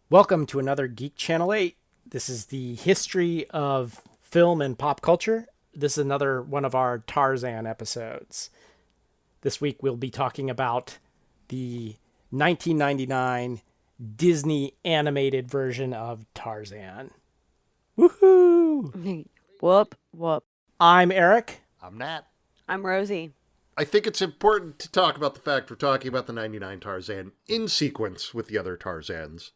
Welcome to another Geek Channel 8. This is the history of film and pop culture. This is another one of our Tarzan episodes. This week we'll be talking about the 1999 Disney animated version of Tarzan. Woohoo! Whoop, whoop. I'm Eric. I'm Nat. I'm Rosie. I think it's important to talk about the fact we're talking about the 99 Tarzan in sequence with the other Tarzans.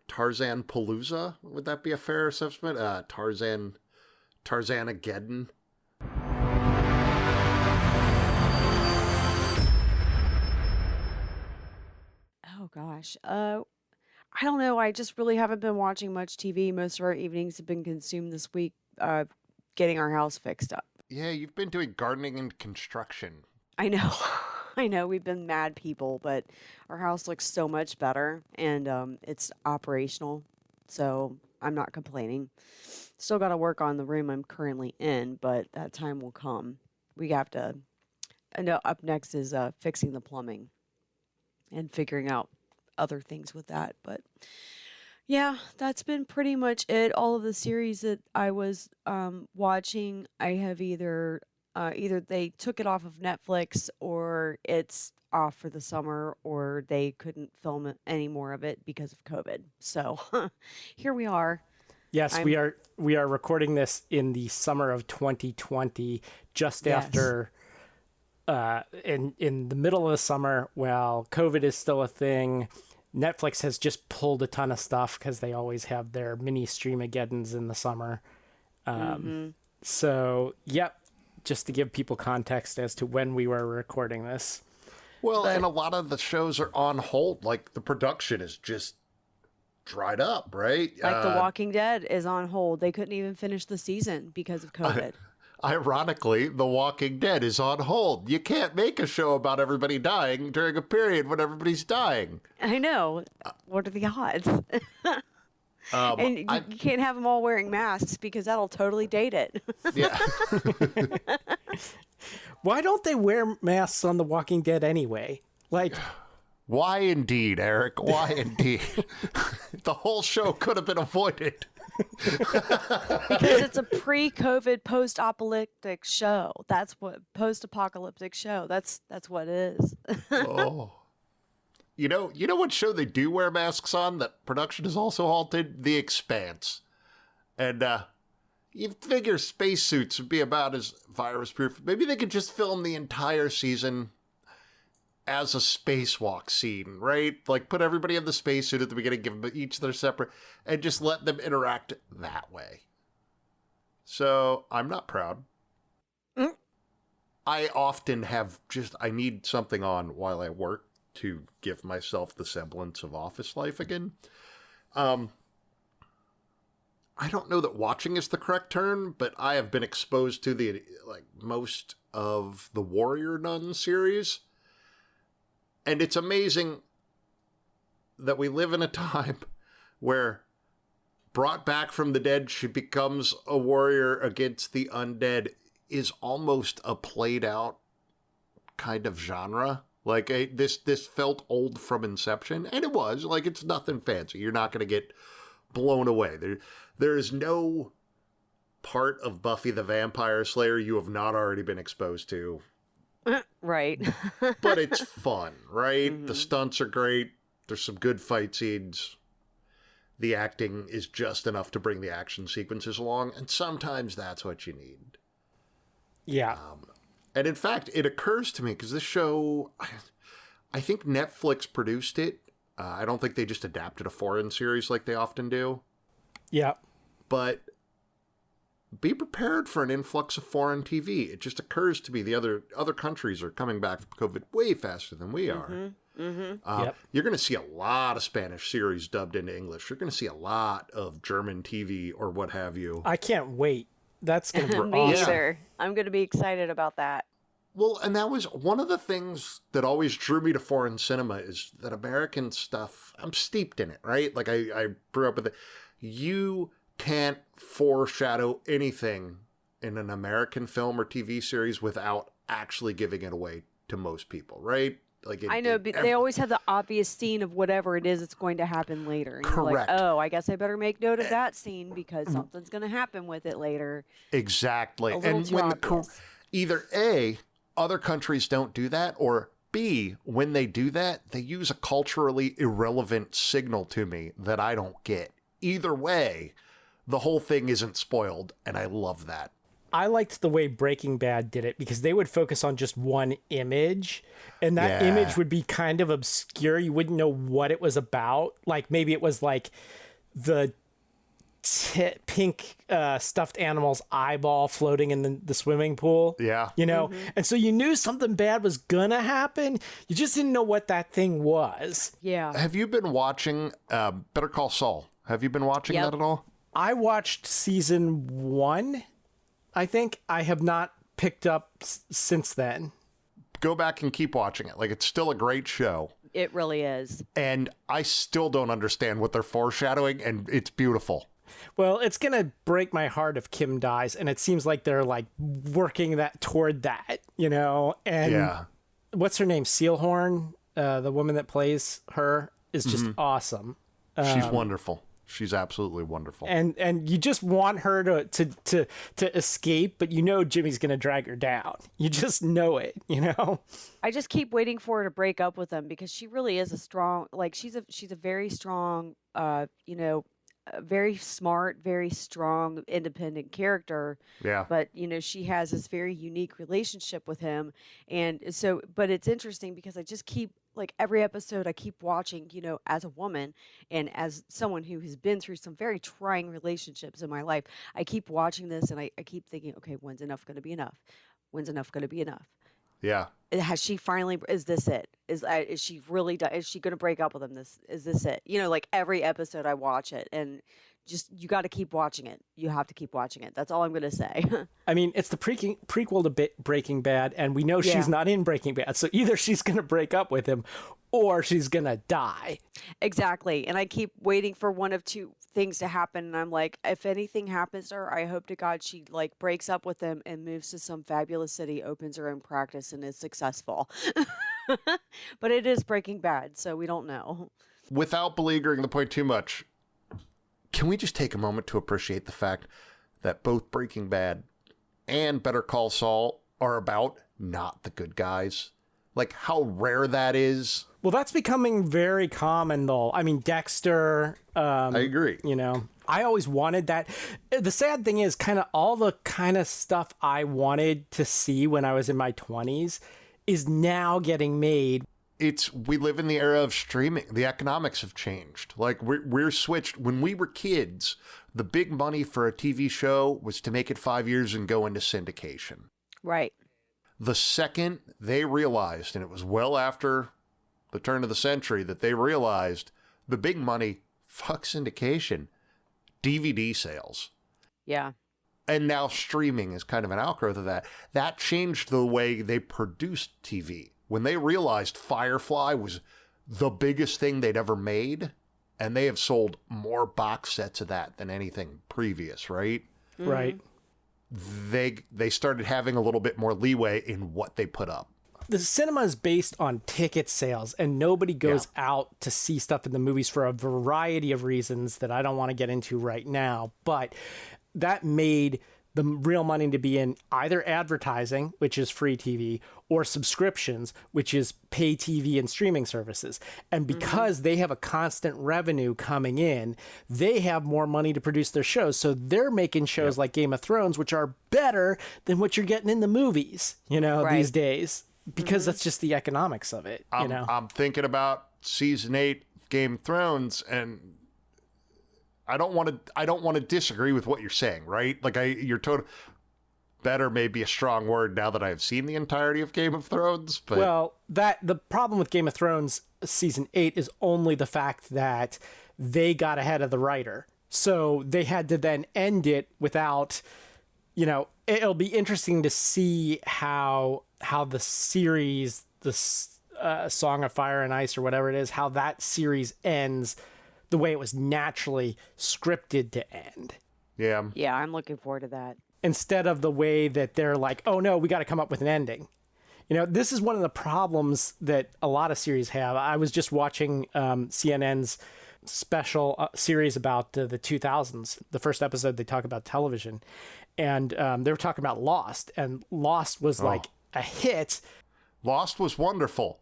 Tarzan Palooza? Would that be a fair assessment? Tarzanageddon? Oh gosh. I don't know. I just really haven't been watching much TV. Most of our evenings have been consumed this week getting our house fixed up. Yeah, you've been doing gardening and construction. I know. I know we've been mad people, but our house looks so much better and it's operational. So I'm not complaining. Still got to work on the room I'm currently in, but that time will come. We have to. I know up next is fixing the plumbing and figuring out other things with that. But yeah, that's been pretty much it. All of the series that I was watching, I have either they took it off of Netflix or it's off for the summer or they couldn't film any more of it because of COVID. So here we are. Yes, I'm we are recording this in the summer of 2020, just yes. after in the middle of the summer, while COVID is still a thing. Netflix has just pulled a ton of stuff because they always have their mini streamageddons in the summer. Mhm. So, yep, just to give people context as to when we were recording this. Well, But and a lot of the shows are on hold. Like, the production is just dried up, right? like The Walking Dead is on hold. They couldn't even finish the season because of COVID. Ironically, The Walking Dead is on hold. You can't make a show about everybody dying during a period when everybody's dying. I know. What are the odds? And I you can't have them all wearing masks because that'll totally date it. yeah. Why don't they wear masks on The Walking Dead anyway? Like, Why indeed, Eric? Why indeed? The whole show could have been avoided. Because it's a pre-COVID, post-apocalyptic show. That's what post-apocalyptic show. That's what it is. Oh. You know what show they do wear masks on that production is also halted? The Expanse. And you figure spacesuits would be about as virus proof. Maybe they could just film the entire season as a spacewalk scene, right? Like put everybody in the spacesuit at the beginning, give them each their separate, and just let them interact that way. So I'm not proud. Mm. I often I need something on while I work to give myself the semblance of office life again. I don't know that watching is the correct term, but I have been exposed to most of the Warrior Nun series. And it's amazing that we live in a time where brought back from the dead, she becomes a warrior against the undead is almost a played out kind of genre. Like this felt old from inception, and it was. Like, it's nothing fancy. You're not going to get blown away. There is no part of Buffy the Vampire Slayer you have not already been exposed to. Right. But it's fun, right? The Hmm. stunts are great. There's some good fight scenes. The acting is just enough to bring the action sequences along, and sometimes that's what you need. yeah. And in fact, it occurs to me, because this show, I think Netflix produced it. I don't think they just adapted a foreign series like they often do. Yeah. But be prepared for an influx of foreign TV. It just occurs to me the other countries are coming back from COVID way faster than we are. Mm-hmm. Mm-hmm. Yep. You're going to see a lot of Spanish series dubbed into English. You're going to see a lot of German TV or what have you. I can't wait. That's going to be Me awesome. either. I'm going to be excited about that. Well, and that was one of the things that always drew me to foreign cinema is that American stuff, I'm steeped in it, right? Like I grew up with it. You can't foreshadow anything in an American film or TV series without actually giving it away to most people, right? Like I know, but they always have the obvious scene of whatever it is that's going to happen later. And you're like, Correct. oh, I guess I better make note of that scene because something's going to happen with it later. Exactly. A little And too when obvious. either A, other countries don't do that, or B, when they do that, they use a culturally irrelevant signal to me that I don't get. Either way, the whole thing isn't spoiled, and I love that. I liked the way Breaking Bad did it because they would focus on just one image, and that Yeah. image would be kind of obscure. You wouldn't know what it was about. Like maybe it was like the pink stuffed animal's eyeball floating in the swimming pool. Yeah. You know? And so you knew something bad was gonna happen. You just didn't know what that thing was. Yeah. Have you been watching Better Call Saul? Have you been watching Yep. that at all? I watched season 1, I think. I have not picked up since then. Go back and keep watching it. Like, it's still a great show. It really is. And I still don't understand what they're foreshadowing, and it's beautiful. Well, it's gonna break my heart if Kim dies, and it seems like they're like working that toward that, you know. And Yeah. what's her name? Sealhorn, the woman that plays her, is just awesome. She's wonderful. She's absolutely wonderful. And you just want her to escape, but you know Jimmy's gonna drag her down. You just know it, you know. I just keep waiting for her to break up with him because she really is a strong, like she's a very strong, a very smart, very strong, independent character. Yeah. But she has this very unique relationship with him, and so. But it's interesting because I just keep like every episode I keep watching. As a woman and as someone who has been through some very trying relationships in my life, I keep watching this and I keep thinking, okay, when's enough going to be enough? When's enough going to be enough? Yeah. Has she finally? Is this it? Is she really done? Is she going to break up with him? Is this it? Like every episode I watch it, and just you got to keep watching it. You have to keep watching it. That's all I'm going to say. I mean, it's the prequel to Breaking Bad, and we know Yeah. she's not in Breaking Bad, so either she's gonna break up with him, or she's gonna die. Exactly. And I keep waiting for one of two things to happen. And I'm like, if anything happens to her, I hope to God she like breaks up with him and moves to some fabulous city, opens her own practice, and is successful. But it is Breaking Bad, so we don't know. Without beleaguering the point too much, can we just take a moment to appreciate the fact that both Breaking Bad and Better Call Saul are about not the good guys? Like, how rare that is. Well, that's becoming very common, though. I mean, Dexter. I agree. I always wanted that. The sad thing is, kind of all the kind of stuff I wanted to see when I was in my 20s is now getting made. We live in the era of streaming. The economics have changed. Like, we're switched. When we were kids, the big money for a TV show was to make it 5 years and go into syndication. Right. The second they realized, and it was well after the turn of the century that they realized the big money, fuck syndication, DVD sales. Yeah. And now streaming is kind of an outgrowth of that. That changed the way they produced TV. When they realized Firefly was the biggest thing they'd ever made, and they have sold more box sets of that than anything previous, right? Mm-hmm. Right. They started having a little bit more leeway in what they put up. The cinema is based on ticket sales, and nobody goes out to see stuff in the movies for a variety of reasons that I don't want to get into right now. But that made the real money to be in either advertising, which is free TV, or subscriptions, which is pay TV and streaming services. And because they have a constant revenue coming in, they have more money to produce their shows. So they're making shows like Game of Thrones, which are better than what you're getting in the movies, these days, because that's just the economics of it. I'm thinking about season 8 of Game of Thrones, and I don't want to disagree with what you're saying, right? Like you're total better may be a strong word now that I've seen the entirety of Game of Thrones, but well, the problem with Game of Thrones season 8 is only the fact that they got ahead of the writer. So they had to then end it without, it'll be interesting to see how the series, the Song of Fire and Ice or whatever it is, how that series ends the way it was naturally scripted to end. yeah. Yeah, I'm looking forward to that. Instead of the way that they're like, oh no, we got to come up with an ending. This is one of the problems that a lot of series have. I was just watching CNN's special series about the 2000s. The first episode, they talk about television. And they were talking about Lost. And Lost was like a hit. Lost was wonderful.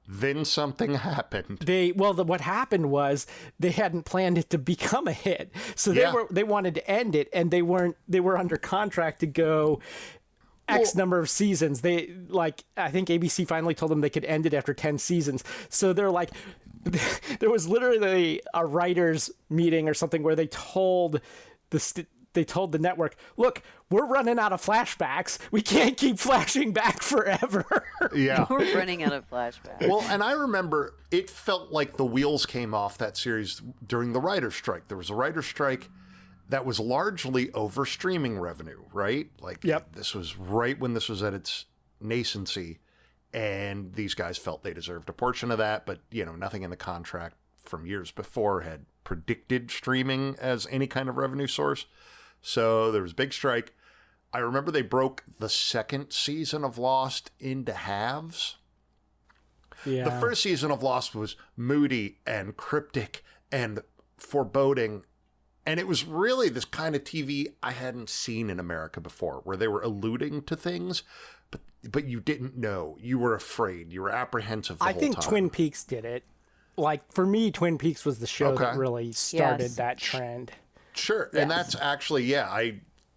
Then something happened. What happened was they hadn't planned it to become a hit. So they wanted to end it, and they were under contract to go X number of seasons. I think ABC finally told them they could end it after 10 seasons. So they're like, there was literally a writers meeting or something where they told the network, look, we're running out of flashbacks. We can't keep flashing back forever. Yeah. We're running out of flashbacks. Well, and I remember it felt like the wheels came off that series during the writer's strike. There was a writer's strike that was largely over streaming revenue, right? This was right when this was at its nascency, and these guys felt they deserved a portion of that, but, nothing in the contract from years before had predicted streaming as any kind of revenue source. So there was a big strike. I remember they broke the second season of Lost into halves. Yeah. The first season of Lost was moody and cryptic and foreboding. And it was really this kind of TV I hadn't seen in America before, where they were alluding to things, but you didn't know. You were afraid. You were apprehensive the whole time. I think Twin Peaks did it. Like, for me, Twin Peaks was the show that really started that trend. Sure. Yes. And that's actually,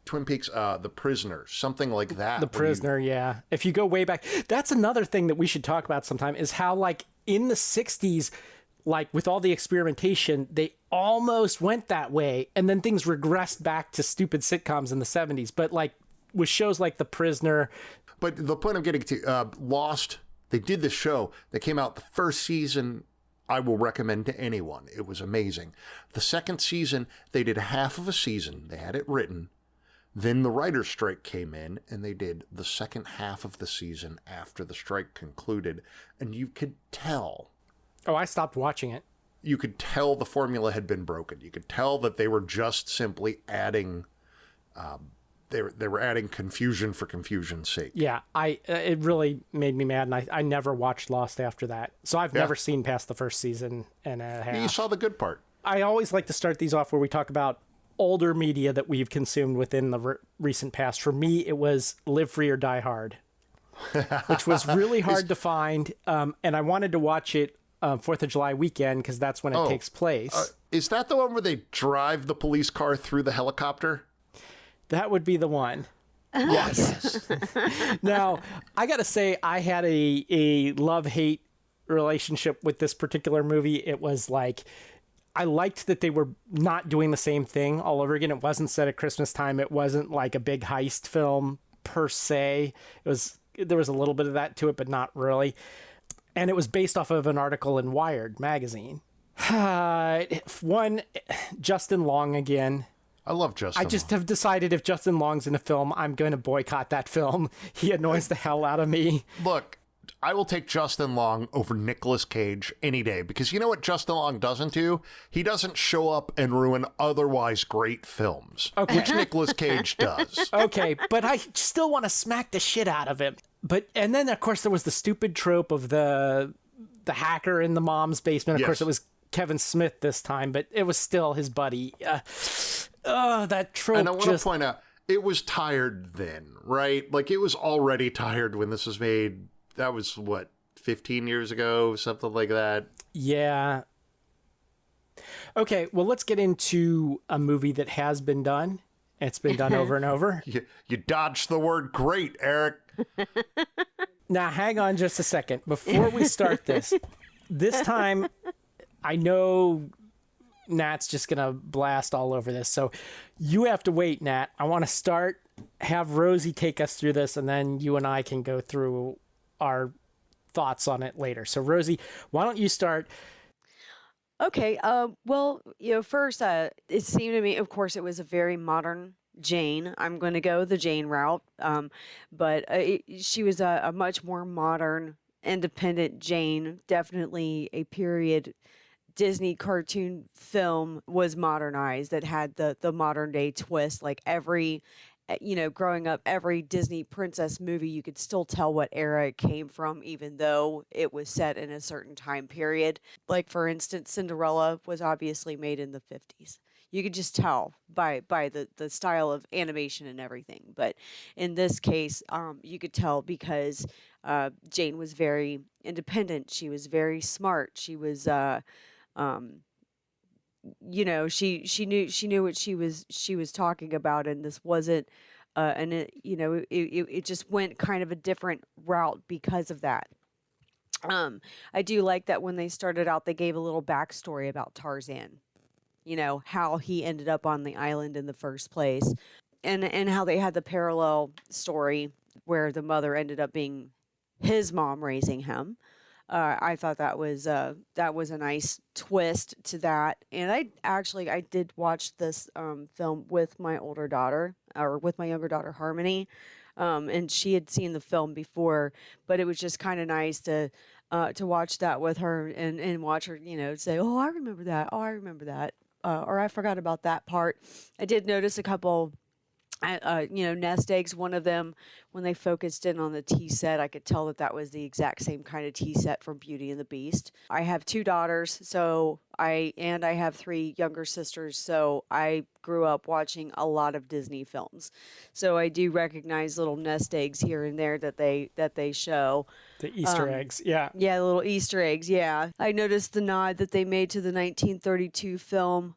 Twin Peaks, The Prisoner, something like that. The Prisoner, yeah. If you go way back, that's another thing that we should talk about sometime, is how, like, in the 60s, like, with all the experimentation, they almost went that way, and then things regressed back to stupid sitcoms in the 70s. But, like, with shows like The Prisoner... But the point I'm getting to, Lost, they did this show that came out the first season... I will recommend to anyone. It was amazing. The second season, they did half of a season. They had it written. Then the writer's strike came in, and they did the second half of the season after the strike concluded. And you could tell. Oh, I stopped watching it. You could tell the formula had been broken. You could tell that they were just simply adding... They were adding confusion for confusion's sake. Yeah, it really made me mad, and I never watched Lost after that. So I've never seen past the first season and a half. You saw the good part. I always like to start these off where we talk about older media that we've consumed within the recent past. For me, it was Live Free or Die Hard, which was really hard to find, and I wanted to watch it 4th of July weekend because that's when it takes place. Is that the one where they drive the police car through the helicopter? That would be the one. Yes. Now, I got to say, I had a love-hate relationship with this particular movie. It was like, I liked that they were not doing the same thing all over again. It wasn't set at Christmas time. It wasn't like a big heist film per se. There was a little bit of that to it, but not really. And it was based off of an article in Wired magazine. One, Justin Long again. I love Justin I just have decided if Justin Long's in a film, I'm going to boycott that film. He annoys the hell out of me. Look, I will take Justin Long over Nicolas Cage any day, because you know what Justin Long doesn't do? He doesn't show up and ruin otherwise great films, which Nicolas Cage does. Okay, but I still want to smack the shit out of him. And then, of course, there was the stupid trope of the hacker in the mom's basement. Of course, it was Kevin Smith this time, but it was still his buddy. That trope. And I want to point out, it was tired then, right? Like, it was already tired when this was made. That was, 15 years ago? Something like that. Yeah. Okay, well, let's get into a movie that has been done. It's been done over and over. You dodged the word great, Eric. Now, hang on just a second. Before we start this time, I know Nat's just going to blast all over this. So you have to wait, Nat. I want to have Rosie take us through this, and then you and I can go through our thoughts on it later. So, Rosie, why don't you start? Okay. Well, first, it seemed to me, of course, it was a very modern Jane. I'm going to go the Jane route. But she was a much more modern, independent Jane. Definitely a period Disney cartoon film was modernized that had the modern day twist. Like every growing up, every Disney princess movie, you could still tell what era it came from, even though it was set in a certain time period. Like, for instance, Cinderella was obviously made in the 50s. You could just tell by the style of animation and everything. But in this case, you could tell because Jane was very independent. She was very smart. She was um, she knew what she was talking about, and this wasn't and it just went kind of a different route because of that. I do like that when they started out, they gave a little backstory about Tarzan, how he ended up on the island in the first place, and how they had the parallel story where the mother ended up being his mom raising him. I thought that was a nice twist to that, and I did watch this film with my older daughter, or with my younger daughter Harmony, and she had seen the film before, but it was just kind of nice to watch that with her and watch her, say, "Oh, I remember that. Oh, I remember that," or "I forgot about that part." I did notice a couple nest eggs. One of them, when they focused in on the tea set, I could tell that was the exact same kind of tea set from Beauty and the Beast. I have two daughters, I have three younger sisters, so I grew up watching a lot of Disney films. So I do recognize little nest eggs here and there that they show. The Easter eggs, yeah. Yeah, little Easter eggs, yeah. I noticed the nod that they made to the 1932 film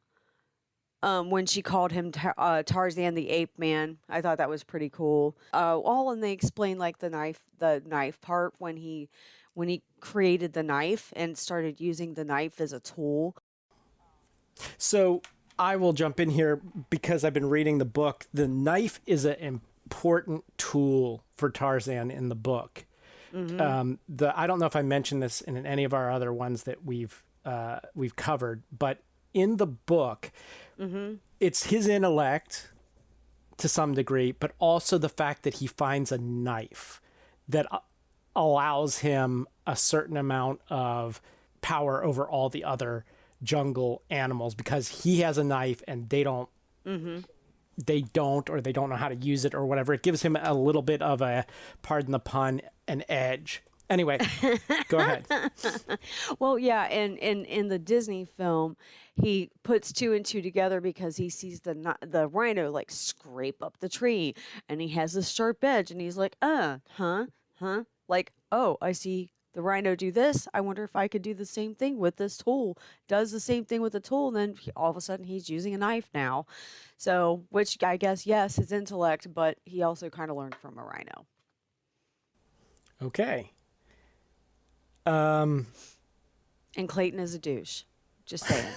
when she called him Tarzan the Ape Man. I thought that was pretty cool. And they explained like the knife part when he created the knife and started using the knife as a tool. So I will jump in here because I've been reading the book. The knife is an important tool for Tarzan in the book. Mm-hmm. I don't know if I mentioned this in any of our other ones that we've covered, but in the book, mm-hmm. it's his intellect to some degree, but also the fact that he finds a knife that allows him a certain amount of power over all the other jungle animals, because he has a knife and they don't, mm-hmm. they don't know how to use it or whatever. It gives him a little bit of a, pardon the pun, an edge. Anyway, go ahead. Well, yeah, and in the Disney film, he puts two and two together because he sees the rhino like scrape up the tree, and he has this sharp edge, and he's like, like, oh, I see the rhino do this. I wonder if I could do the same thing with this tool. Does the same thing with the tool, and then all of a sudden he's using a knife now. So, which I guess, yes, his intellect, but he also kind of learned from a rhino. Okay. And Clayton is a douche. Just saying.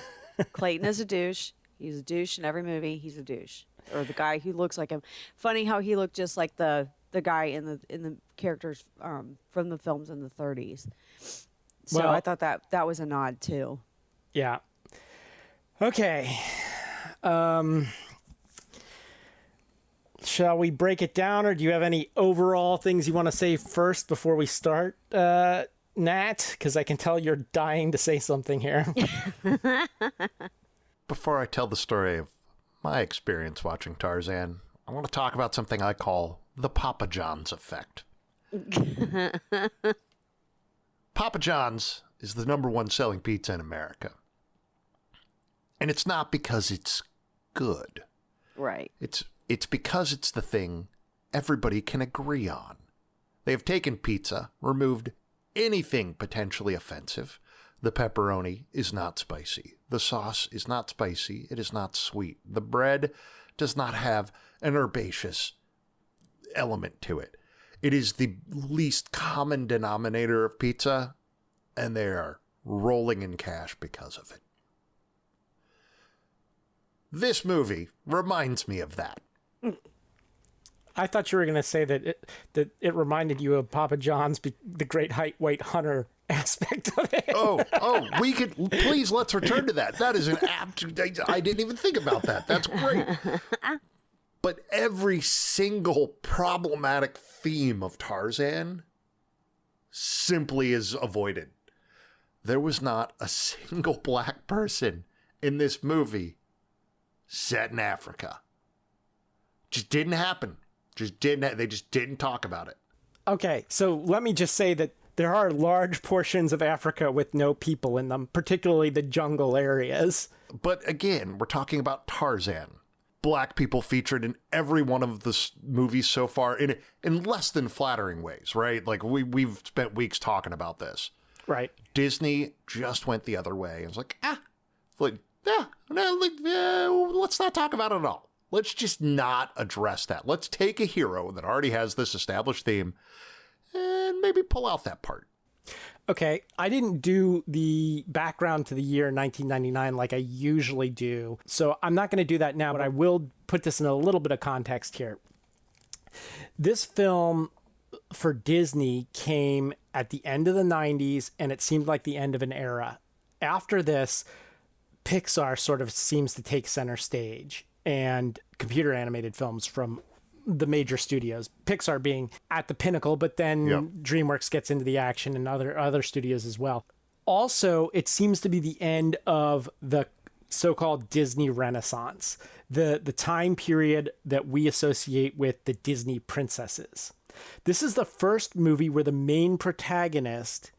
Clayton is a douche. He's a douche in every movie. He's a douche. Or the guy who looks like him. Funny how he looked just like the guy in the characters from the films in the 30s. So I thought that was a nod too. Yeah. Okay. Shall we break it down, or do you have any overall things you want to say first before we start, Nat? Because I can tell you're dying to say something here. Before I tell the story of my experience watching Tarzan, I want to talk about something I call the Papa John's effect. Papa John's is the #1 selling pizza in America. And it's not because it's good. Right. It's because it's the thing everybody can agree on. They have taken pizza, removed anything potentially offensive. The pepperoni is not spicy. The sauce is not spicy. It is not sweet. The bread does not have an herbaceous element to it. It is the least common denominator of pizza, and they are rolling in cash because of it. This movie reminds me of that. I thought you were going to say that it reminded you of Papa John's, the great white hunter aspect of it. We could, please, let's return to that. That is an apt, I didn't even think about that. That's great. But every single problematic theme of Tarzan simply is avoided. There was not a single black person in this movie set in Africa. Just didn't happen. They just didn't talk about it. Okay, so let me just say that there are large portions of Africa with no people in them, particularly the jungle areas. But again, we're talking about Tarzan. Black people featured in every one of the movies so far in less than flattering ways, right? Like we've spent weeks talking about this. Right. Disney just went the other way. It was like, let's not talk about it at all. Let's just not address that. Let's take a hero that already has this established theme and maybe pull out that part. Okay, I didn't do the background to the year 1999 like I usually do, so I'm not going to do that now, but I will put this in a little bit of context here. This film for Disney came at the end of the 90s, and it seemed like the end of an era. After this, Pixar sort of seems to take center stage, and computer animated films from the major studios, Pixar being at the pinnacle, but then DreamWorks gets into the action and other studios as well. Also, it seems to be the end of the so-called Disney Renaissance, the time period that we associate with the Disney princesses. This is the first movie where the main protagonist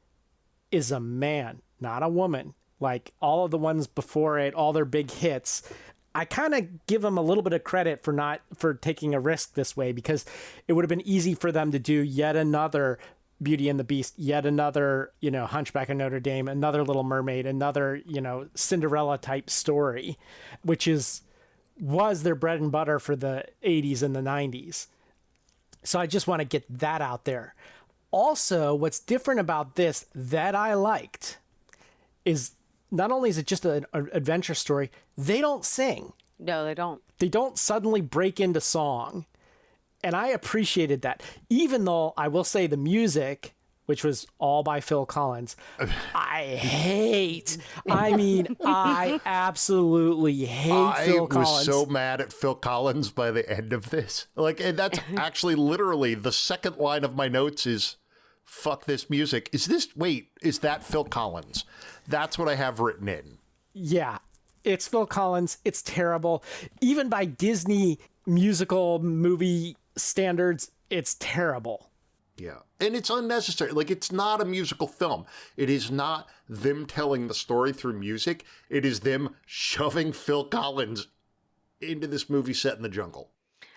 is a man, not a woman. Like all of the ones before it, all their big hits, I kind of give them a little bit of credit for taking a risk this way, because it would have been easy for them to do yet another Beauty and the Beast, yet another, Hunchback of Notre Dame, another Little Mermaid, another, Cinderella type story, which was their bread and butter for the 80s and the 90s. So I just want to get that out there. Also, what's different about this that I liked is not only is it just an adventure story, they don't sing. No, they don't. They don't suddenly break into song. And I appreciated that. Even though I will say the music, which was all by Phil Collins, I absolutely hate Phil Collins. I was so mad at Phil Collins by the end of this. And that's actually literally the second line of my notes is, fuck this music. Is that Phil Collins? That's what I have written in. Yeah, it's Phil Collins. It's terrible. Even by Disney musical movie standards, it's terrible. Yeah. And it's unnecessary. It's not a musical film. It is not them telling the story through music. It is them shoving Phil Collins into this movie set in the jungle.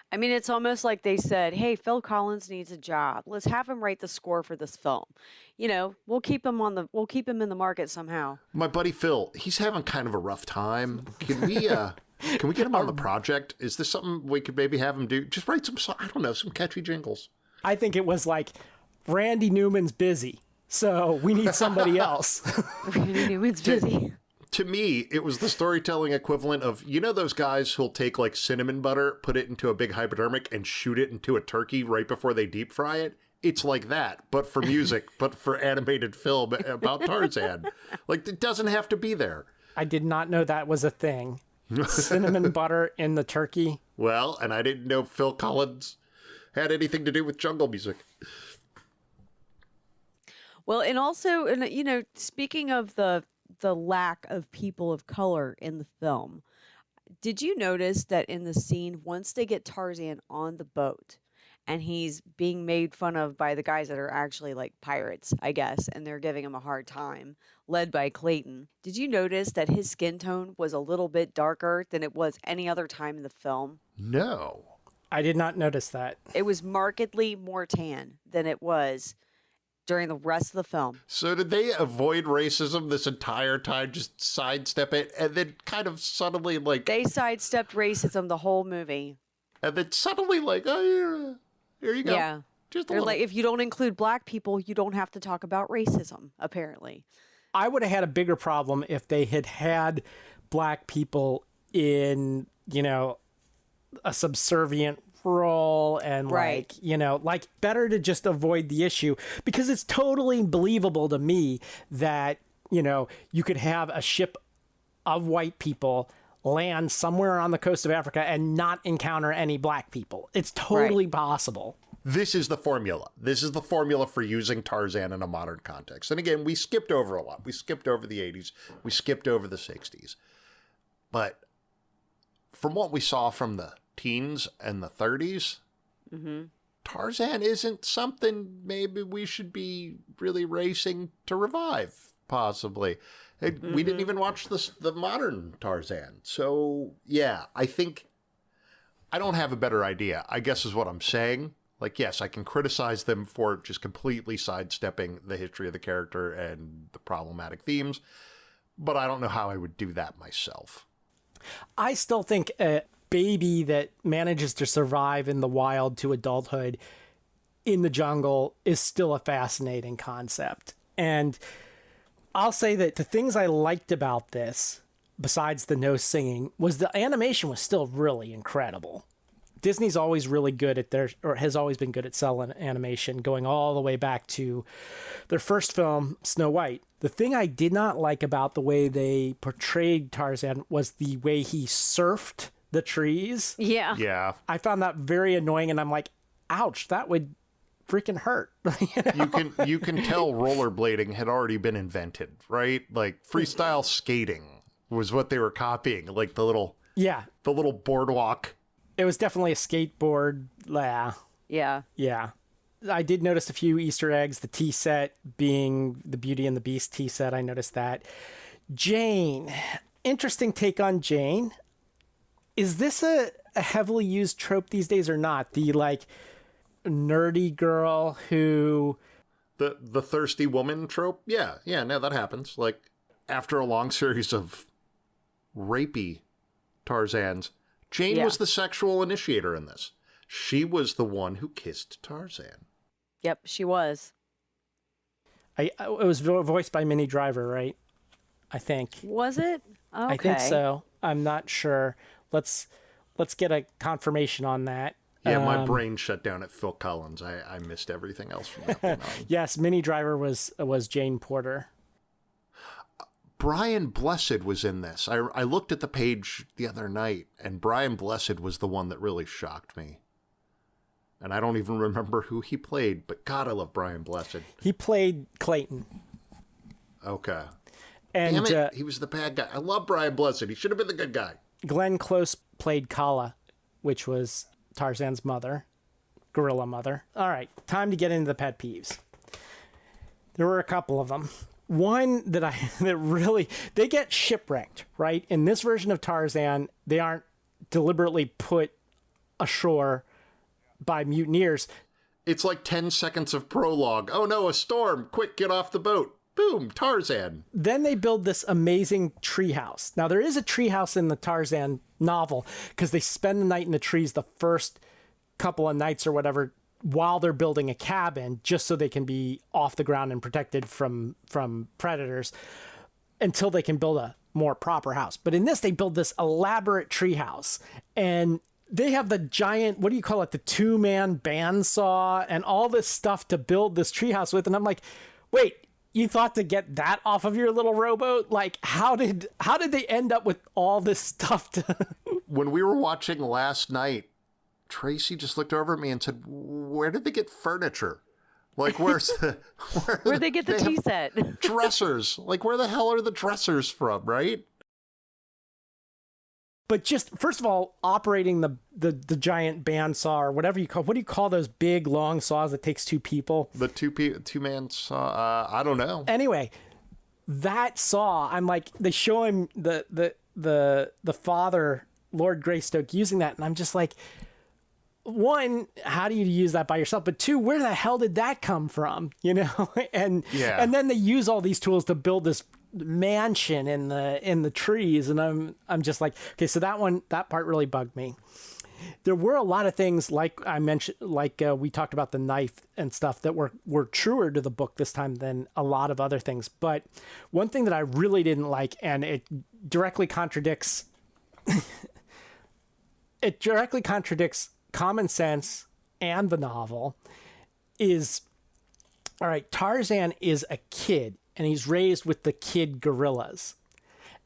I mean, it's almost like they said, hey, Phil Collins needs a job. Let's have him write the score for this film. We'll keep him in the market somehow. My buddy Phil, he's having kind of a rough time. Can we get him on the project? Is this something we could maybe have him do? Just write some catchy jingles. I think it was like, Randy Newman's busy, so we need somebody else. Randy Newman's busy. To me, it was the storytelling equivalent of, those guys who'll take cinnamon butter, put it into a big hypodermic and shoot it into a turkey right before they deep fry it. It's like that, but for music, but for animated film about Tarzan. It doesn't have to be there. I did not know that was a thing. Cinnamon butter in the turkey. Well, and I didn't know Phil Collins had anything to do with jungle music. Well, and also, speaking of the lack of people of color in the film, did you notice that in the scene, once they get Tarzan on the boat and he's being made fun of by the guys that are actually like pirates, I guess, and they're giving him a hard time, led by Clayton, did you notice that his skin tone was a little bit darker than it was any other time in the film? No. I did not notice that. It was markedly more tan than it was during the rest of the film. So did they avoid racism this entire time, just sidestep it, and then kind of suddenly They sidestepped racism the whole movie. And then suddenly oh, here you go. Yeah. Just They're like, if you don't include black people, you don't have to talk about racism, apparently. I would have had a bigger problem if they had black people in, a subservient role and right. Better to just avoid the issue, because it's totally believable to me that, you could have a ship of white people land somewhere on the coast of Africa and not encounter any black people. It's totally possible. This is the formula. This is the formula for using Tarzan in a modern context. And again, we skipped over a lot. We skipped over the 80s. We skipped over the 60s. But from what we saw from the teens and the 30s, Mm-hmm. Tarzan isn't something maybe we should be really racing to revive, possibly. We didn't even watch the modern Tarzan. So, yeah, I think I don't have a better idea, I guess is what I'm saying. Like, yes, I can criticize them for just completely sidestepping the history of the character and the problematic themes, but I don't know how I would do that myself. I still think a baby that manages to survive in the wild to adulthood in the jungle is still a fascinating concept. And I'll say that the things I liked about this, besides the no singing, was the animation was still really incredible. Disney's always really good at has always been good at selling animation, going all the way back to their first film, Snow White. The thing I did not like about the way they portrayed Tarzan was the way he surfed the trees. Yeah. Yeah. I found that very annoying, and I'm like, ouch, that would freaking hurt. You can tell rollerblading had already been invented, right? Like freestyle skating was what they were copying, like the little boardwalk. It was definitely a skateboard. Yeah. Yeah. I did notice a few Easter eggs, the tea set being the Beauty and the Beast tea set. I noticed that. Jane. Interesting take on Jane. Is this a heavily used trope these days or not? The like nerdy girl who... The thirsty woman trope? Yeah, no, that happens. Like, after a long series of rapey Tarzans, Jane was the sexual initiator in this. She was the one who kissed Tarzan. Yep, she was. It was voiced by Minnie Driver, right? I think. Was it? Okay. I think so. I'm not sure. Let's get a confirmation on that. Yeah, my brain shut down at Phil Collins. I missed everything else from that point on. Yes, Minnie Driver was Jane Porter. Brian Blessed was in this. I looked at the page the other night, and Brian Blessed was the one that really shocked me. And I don't even remember who he played, but God, I love Brian Blessed. He played Clayton. Okay. And damn it, he was the bad guy. I love Brian Blessed. He should have been the good guy. Glenn Close played Kala, which was Tarzan's mother, gorilla mother. All right, time to get into the pet peeves. There were a couple of them. One that they get shipwrecked, right? In this version of Tarzan, they aren't deliberately put ashore by mutineers. It's like 10 seconds of prologue. Oh no, a storm. Quick, get off the boat. Boom, Tarzan. Then they build this amazing treehouse. Now, there is a treehouse in the Tarzan novel because they spend the night in the trees the first couple of nights or whatever while they're building a cabin just so they can be off the ground and protected from predators until they can build a more proper house. But in this, they build this elaborate treehouse, and they have the giant, what do you call it, the 2-man bandsaw and all this stuff to build this treehouse with. And I'm like, wait, you thought to get that off of your little rowboat? Like, how did they end up with all this stuff to... When we were watching last night, Tracy just looked over at me and said, where did they get furniture? Like, where'd they get the tea set? Dressers. Like, where the hell are the dressers from, right? But just, first of all, operating the giant bandsaw or whatever you call, what do you call those big, long saws that takes two people? The two-man saw, I don't know. Anyway, that saw, I'm like, they show him the father, Lord Greystoke, using that, and I'm just like, one, how do you use that by yourself? But two, where the hell did that come from? You know, and then they use all these tools to build this mansion in the trees, and I'm just like, okay, so that part really bugged me. There were a lot of things, like I mentioned, like we talked about the knife and stuff, that were truer to the book this time than a lot of other things. But one thing that I really didn't like, and it directly contradicts common sense and the novel, is, all right, Tarzan is a kid and he's raised with the kid gorillas,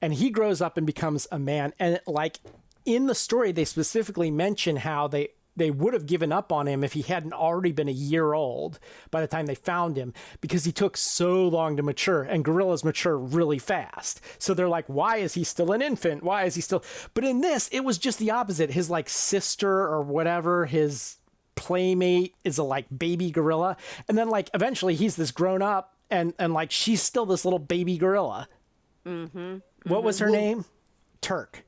and he grows up and becomes a man. And like in the story, they specifically mention how they would have given up on him if he hadn't already been a year old by the time they found him, because he took so long to mature, and gorillas mature really fast. So they're like, why is he still an infant? Why is he still... But in this, it was just the opposite. His like sister or whatever, his playmate is a like baby gorilla. And then like eventually he's this grown up and like she's still this little baby gorilla. What was her name? Turk.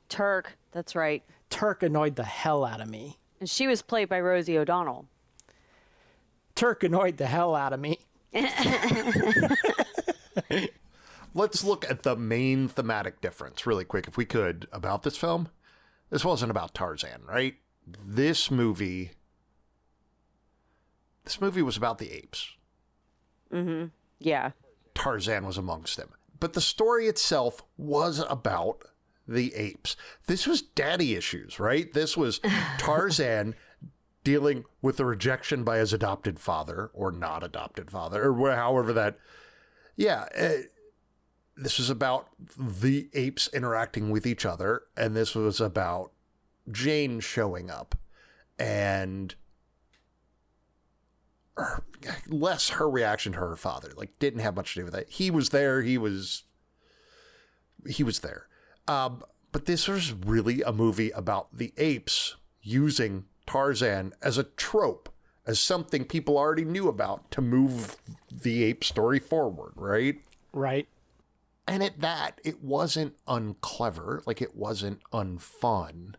Turk, that's right. Turk annoyed the hell out of me. And she was played by Rosie O'Donnell. Turk annoyed the hell out of me. Let's look at the main thematic difference really quick, if we could, about this film. This wasn't about Tarzan, right? This movie was about the apes. Yeah. Tarzan was amongst them. But the story itself was about the apes. This was daddy issues, right? This was Tarzan dealing with the rejection by his adopted father or not adopted father, or however that... Yeah, this was about the apes interacting with each other, and this was about Jane showing up, and less her reaction to her father. Like, didn't have much to do with that. He was there. He was there. But this was really a movie about the apes using Tarzan as a trope, as something people already knew about to move the ape story forward, right? Right. And at that, it wasn't unclever, like it wasn't unfun.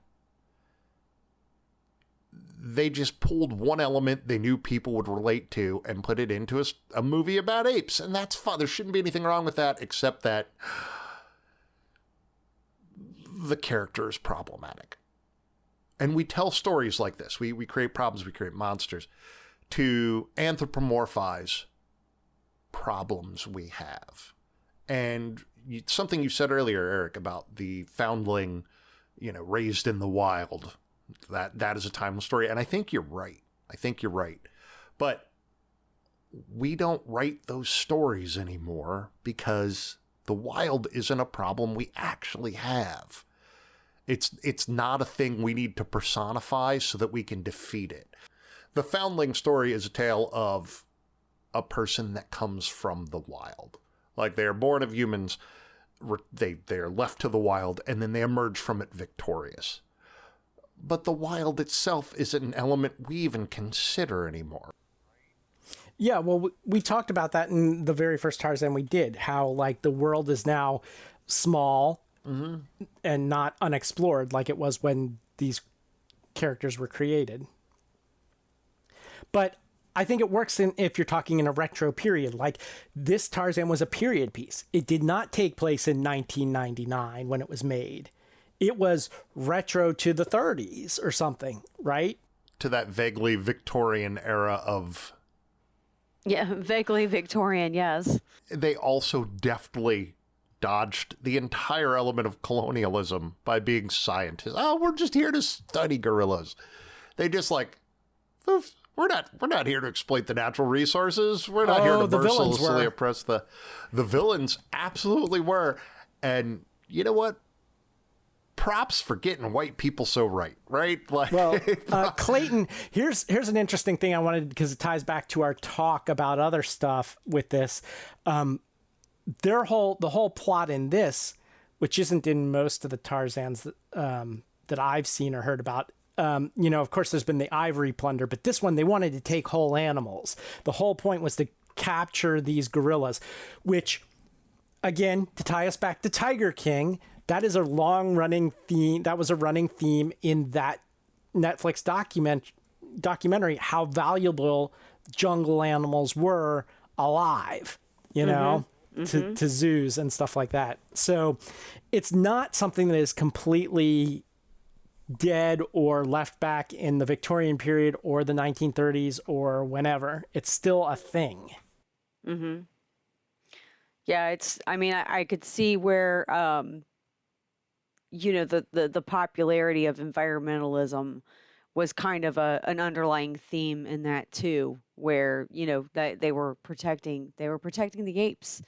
They just pulled one element they knew people would relate to and put it into a movie about apes. And that's fun. There shouldn't be anything wrong with that, except that the character is problematic. And we tell stories like this. We create problems, we create monsters to anthropomorphize problems we have. And something you said earlier, Eric, about the foundling, raised in the wild, that is a timeless story. And I think you're right. But we don't write those stories anymore because the wild isn't a problem we actually have. It's not a thing we need to personify so that we can defeat it. The foundling story is a tale of a person that comes from the wild. Like, they are born of humans, they are left to the wild, and then they emerge from it victorious. But the wild itself isn't an element we even consider anymore. Yeah, well, we talked about that in the very first Tarzan we did, how, like, the world is now small and not unexplored like it was when these characters were created. But I think it works if you're talking in a retro period. Like, this Tarzan was a period piece. It did not take place in 1999 when it was made. It was retro to the 30s or something, right? To that vaguely Victorian era of... Yeah, vaguely Victorian, yes. They also deftly dodged the entire element of colonialism by being scientists. Oh, we're just here to study gorillas. They just like, oof, we're not here to exploit the natural resources. We're not here to mercilessly oppress the villains. Absolutely were. And you know what? Props for getting white people so right? Like, well, Clayton, here's an interesting thing I wanted, because it ties back to our talk about other stuff with this. The whole plot in this, which isn't in most of the Tarzans that I've seen or heard about. Of course, there's been the ivory plunder, but this one, they wanted to take whole animals. The whole point was to capture these gorillas, which, again, to tie us back to Tiger King, that is a long-running theme. That was a running theme in that Netflix documentary, how valuable jungle animals were alive, to zoos and stuff like that. So it's not something that is completely dead or left back in the Victorian period or the 1930s or whenever. It's still a thing. Yeah, I could see where... the popularity of environmentalism was kind of an underlying theme in that too, where that they were protecting the apes.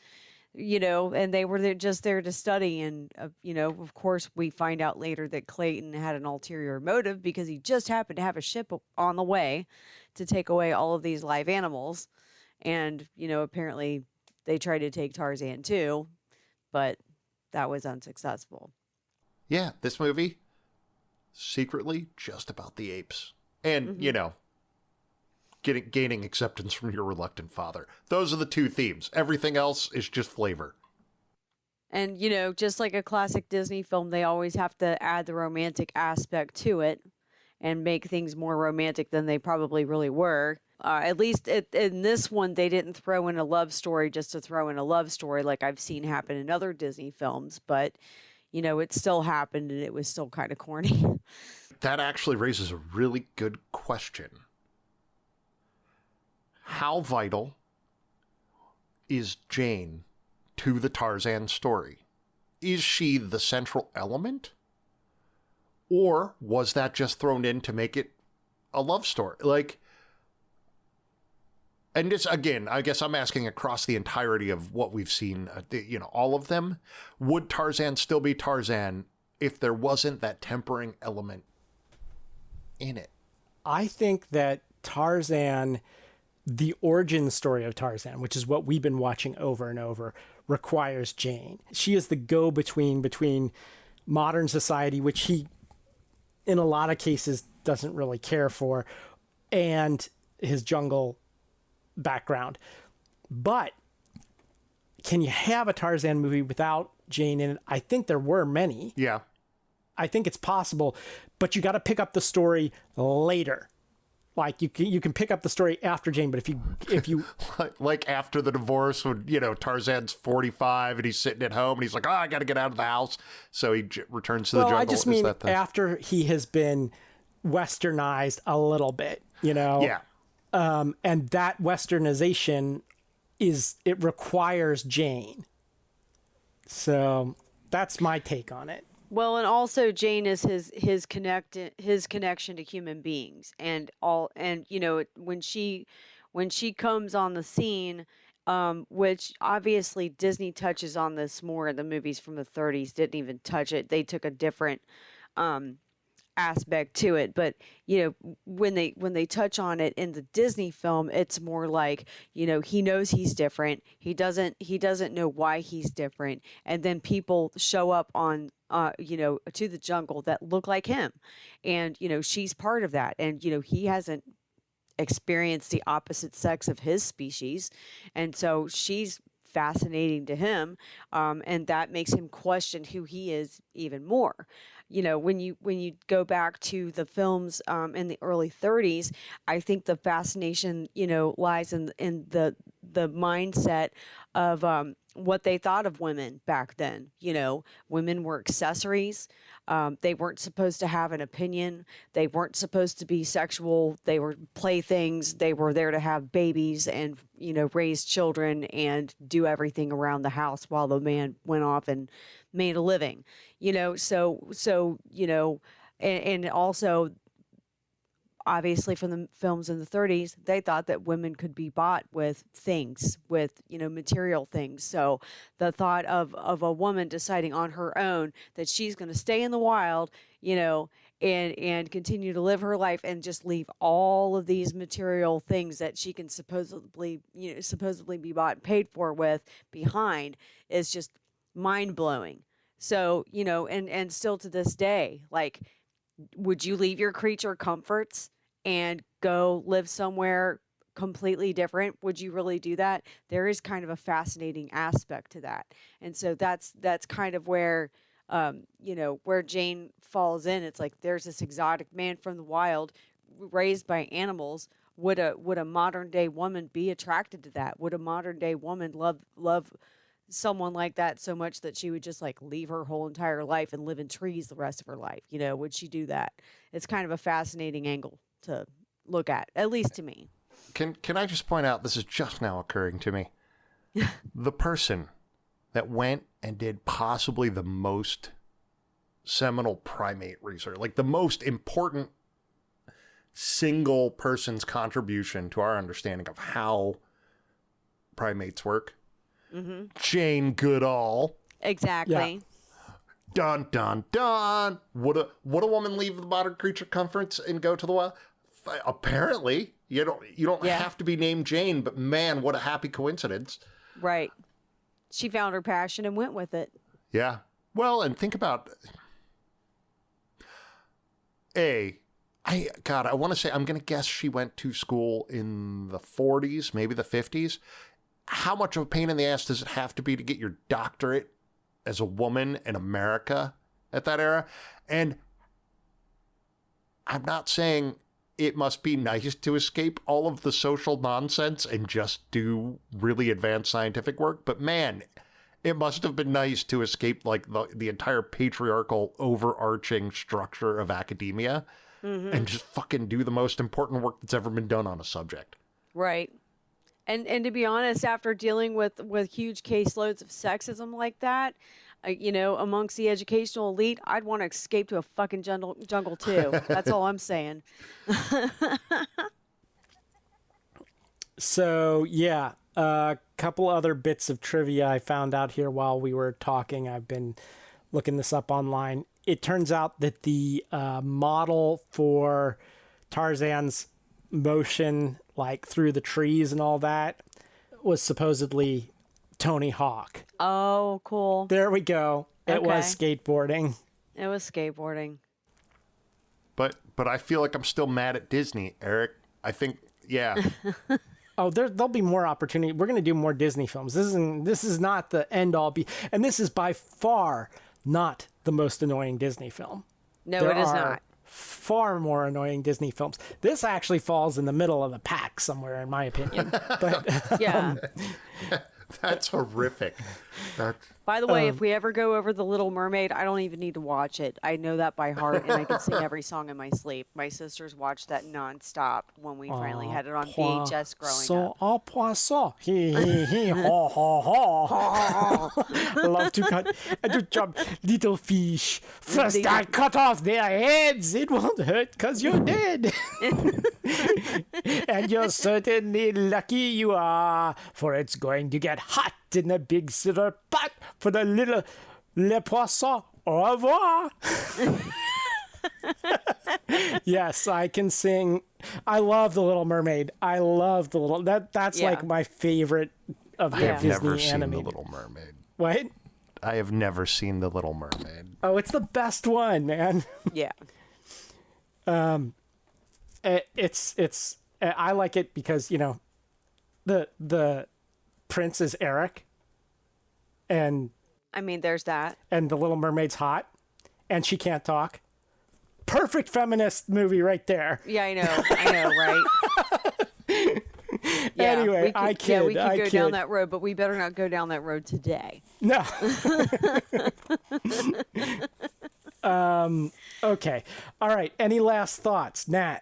and they were there, just there to study. And, of course, we find out later that Clayton had an ulterior motive because he just happened to have a ship on the way to take away all of these live animals. And, apparently they tried to take Tarzan too, but that was unsuccessful. Yeah, this movie, secretly just about the apes. And, gaining acceptance from your reluctant father. Those are the two themes. Everything else is just flavor. And, just like a classic Disney film, they always have to add the romantic aspect to it and make things more romantic than they probably really were. At least in this one, they didn't throw in a love story just to throw in a love story like I've seen happen in other Disney films. But, it still happened and it was still kind of corny. That actually raises a really good question. How vital is Jane to the Tarzan story? Is she the central element? Or was that just thrown in to make it a love story? And this, again, I guess I'm asking across the entirety of what we've seen, all of them. Would Tarzan still be Tarzan if there wasn't that tempering element in it? I think that Tarzan, the origin story of Tarzan, which is what we've been watching over and over, requires Jane. She is the go-between between modern society, which he, in a lot of cases, doesn't really care for, and his jungle background. But can you have a Tarzan movie without Jane in it? I think there were many. Yeah. I think it's possible, but you got to pick up the story later. Like you can pick up the story after Jane, but if you like after the divorce, when Tarzan's 45 and he's sitting at home and he's like, I got to get out of the house, so he returns to the jungle. I just mean after he has been westernized a little bit, Yeah. And that westernization it requires Jane. So that's my take on it. Well, and also Jane is his connection to human beings, and when she comes on the scene, which obviously Disney touches on this more. The movies from the 30s didn't even touch it; they took a different aspect to it. But when they touch on it in the Disney film, it's more like he knows he's different. He doesn't know why he's different, and then people show up on to the jungle that look like him, and she's part of that, and he hasn't experienced the opposite sex of his species, and so she's fascinating to him, and that makes him question who he is even more. When you go back to the films in the early 30s, I think the fascination lies in the mindset of what they thought of women back then. Women were accessories. They weren't supposed to have an opinion. They weren't supposed to be sexual. They were playthings. They were there to have babies and raise children and do everything around the house while the man went off and made a living. And also, obviously from the films in the 30s, they thought that women could be bought with things, with material things. So the thought of a woman deciding on her own that she's going to stay in the wild, and continue to live her life and just leave all of these material things that she can supposedly be bought and paid for with behind is just mind blowing. So and still to this day, like, would you leave your creature comforts and go live somewhere completely different? Would you really do that? There is kind of a fascinating aspect to that. And so that's kind of where, where Jane falls in. It's like, there's this exotic man from the wild raised by animals. Would a modern day woman be attracted to that? Would a modern day woman love someone like that so much that she would just like leave her whole entire life and live in trees the rest of her life? Would she do that? It's kind of a fascinating angle to look at least to me. Can I just point out, this is just now occurring to me, the person that went and did possibly the most seminal primate research, like the most important single person's contribution to our understanding of how primates work, Jane Goodall. Exactly. Dun, dun, dun. Would a woman leave the modern creature conference and go to the wild? Apparently. You don't have to be named Jane, but man, what a happy coincidence. Right. She found her passion and went with it. Yeah. Well, and think about I want to say, I'm going to guess she went to school in the 40s, maybe the 50s. How much of a pain in the ass does it have to be to get your doctorate as a woman in America at that era? And I'm not saying it must be nice to escape all of the social nonsense and just do really advanced scientific work, but man, it must have been nice to escape like the entire patriarchal overarching structure of academia and just fucking do the most important work that's ever been done on a subject. Right. And to be honest, after dealing with huge caseloads of sexism like that, amongst the educational elite, I'd want to escape to a fucking jungle too. That's all I'm saying. So, yeah, a couple other bits of trivia I found out here while we were talking. I've been looking this up online. It turns out that the model for Tarzan's motion, like through the trees and all that, was supposedly Tony Hawk. Oh, cool. There we go. It was skateboarding. It was skateboarding. But I feel like I'm still mad at Disney, Eric. I think, yeah. Oh, there'll be more opportunity. We're going to do more Disney films. This is not the end all be, and this is by far not the most annoying Disney film. No, it is not. Far more annoying Disney films. This actually falls in the middle of the pack somewhere, in my opinion. But yeah. That's horrific. By the way, if we ever go over The Little Mermaid, I don't even need to watch it. I know that by heart, and I can sing every song in my sleep. My sisters watched that nonstop when we finally had it on VHS growing up. Au poisson. He, ha, ha, ha. Love to cut and to jump. Little fish. First I cut off their heads. It won't hurt because you're dead. And you're certainly lucky you are, for it's going to get hot in the big silver pot for the little le poisson. Au revoir. Yes, I can sing. I love The Little Mermaid. I love the little that's like my favorite of the I've Disney never seen animated. The Little Mermaid. What? I have never seen The Little Mermaid. Oh, it's the best one, man. Yeah. It's I like it because, the prince is Eric, and I mean, there's that. And The Little Mermaid's hot, and she can't talk. Perfect feminist movie right there. Yeah, I know, right? Yeah, anyway, I kid. Yeah, we could I go kid. down that road, but we better not go down that road today. No. Okay. All right. Any last thoughts, Nat?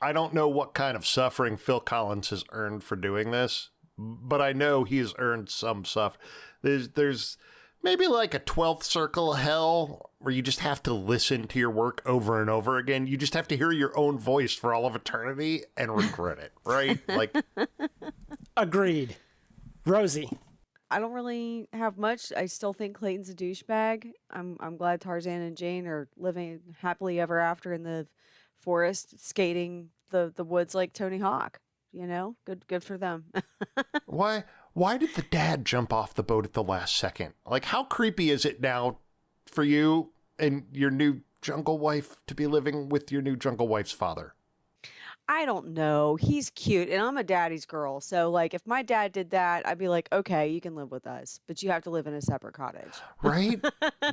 I don't know what kind of suffering Phil Collins has earned for doing this, but I know he's earned some suffering. There's maybe like a 12th circle of hell where you just have to listen to your work over and over again. You just have to hear your own voice for all of eternity and regret it, right? Like, Agreed. Rosie. I don't really have much. I still think Clayton's a douchebag. I'm glad Tarzan and Jane are living happily ever after in the forest, skating the woods like Tony Hawk. Good for them. Why did the dad jump off the boat at the last second? Like, how creepy is it now for you and your new jungle wife to be living with your new jungle wife's father? I don't know. He's cute, and I'm a daddy's girl. So, like, if my dad did that, I'd be like, okay, you can live with us, but you have to live in a separate cottage. Right?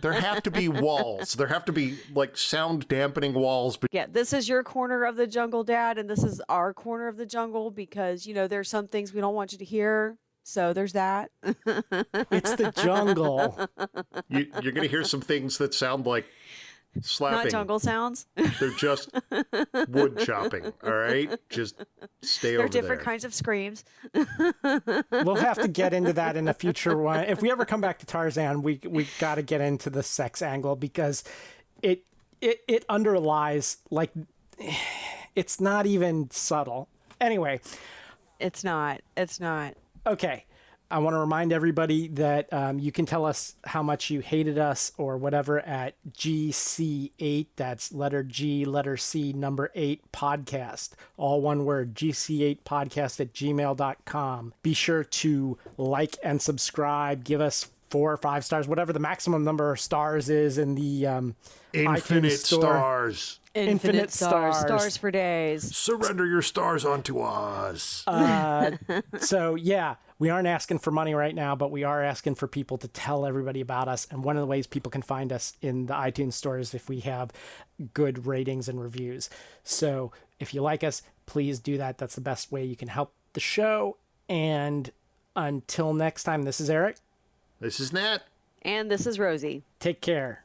There have to be walls. There have to be, like, sound dampening walls. Yeah, this is your corner of the jungle, Dad, and this is our corner of the jungle because, there's some things we don't want you to hear. So there's that. It's the jungle. You're going to hear some things that sound like slapping. Not jungle sounds. They're just wood chopping, all right? Just stay over there. They're different kinds of screams. We'll have to get into that in a future one. If we ever come back to Tarzan, we got to get into the sex angle because it underlies, like, it's not even subtle. Anyway. It's not. Okay. I want to remind everybody that you can tell us how much you hated us or whatever at GC8. That's letter G, letter C, number 8 podcast. All one word, GC8podcast at gmail.com. Be sure to like and subscribe. Give us 4 or 5 stars, whatever the maximum number of stars is in the Infinite iTunes store. stars. Infinite stars. Stars for days. Surrender your stars unto us. So, yeah, we aren't asking for money right now, but we are asking for people to tell everybody about us. And one of the ways people can find us in the iTunes store is if we have good ratings and reviews. So if you like us, please do that. That's the best way you can help the show. And until next time, this is Eric. This is Nat. And this is Rosie. Take care.